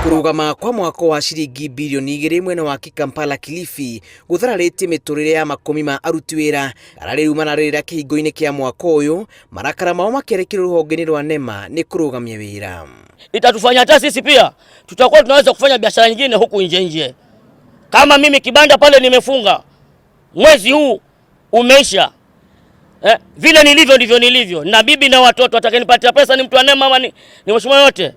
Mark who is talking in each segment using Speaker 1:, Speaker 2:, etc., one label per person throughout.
Speaker 1: Kurugama kwa mwaka wa ciringi bilioni 2 mwena wa Kampala Kilifi guthararite miturire ya makumi ma aruti wira arariu manarira kihingo-ini kia mwaka uyu marakara mao makerekera ruhongeni rwa NEMA ni kurugamia wira.
Speaker 2: Itatufanya hata sisi pia tutakuwa tunaweza kufanya biashara nyingine huku nje. Kama mimi kibanda pale nimefunga mwezi huu umeisha, vile nilivyo ndivyo nilivyo, na bibi na watoto atakayenipatia pesa ni mtu wa NEMA ama ni mheshimiwa yote.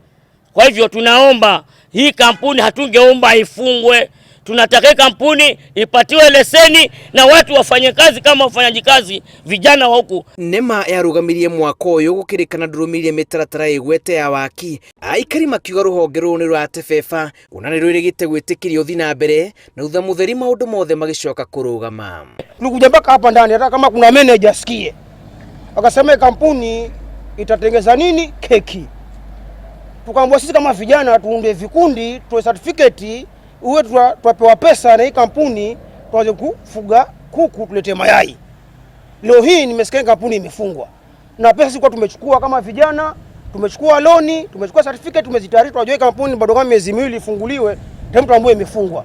Speaker 2: Kwa hivyo tunaomba hii kampuni, hatungeomba ifungwe, tunataka kampuni ipatiwe leseni na watu wafanye kazi kama wafanyaji kazi vijana wa huku.
Speaker 1: NEMA yarugamirie mwaka uyu gukirikana ndurumirie mitaratara igwete ya waki aikari makiuga ruhonge runi rwa tebeba unanirwo irigite gwitikirio thi na mbere na utha mutheri maundu mothe magicoka kurugama.
Speaker 3: Nikuja mpaka hapa ndani hata kama kuna manager asikie akasema kampuni itatengeza nini keki, tukaambia sisi kama vijana tuunde vikundi, tuwe certificate, uwe tuwapewa pesa na hii kampuni tuanze kufuga kuku tulete mayai. Leo hii nimesikia kampuni imefungwa. Na pesa sisi kwa tumechukua kama vijana, tumechukua loni, tumechukua certificate, tumezitayarisha tunajua kampuni bado kama miezi miwili ifunguliwe, temu tuambie imefungwa.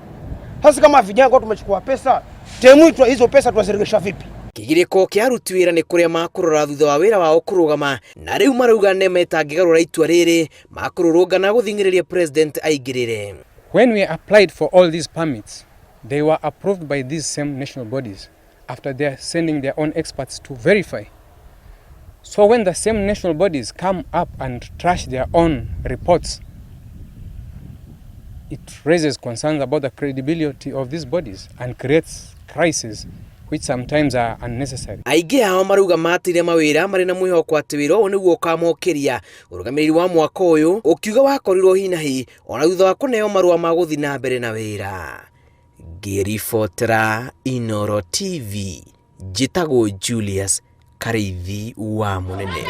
Speaker 3: Sasa kama vijana kwa tumechukua pesa, temu hizo pesa tuwaziregesha vipi?
Speaker 1: Kigiriko kia aruti wira ni kuria makurora thutha wa wira wao kurugama na riu marauga NEMA itangigarura itua riri makururungana guthingiriria president aingirire.
Speaker 4: When we applied for all these permits, they were approved by these same national bodies after they are sending their own experts to verify. So when the same national bodies come up and trash their own reports, it raises concerns about the credibility of these bodies and creates crises which sometimes are unnecessary.
Speaker 1: Aige hao marauga matire mawira mari na mwihoko ati wira uyu niguo ukamokeria urugamiriri wa mwaka uyu ukiuga wakorirwo hina hi ona thutha wa kuneo marua ma guthi na mbere na wira. Ngiribotera Inooro TV, njitagwo Julius Kareithi wa Munene.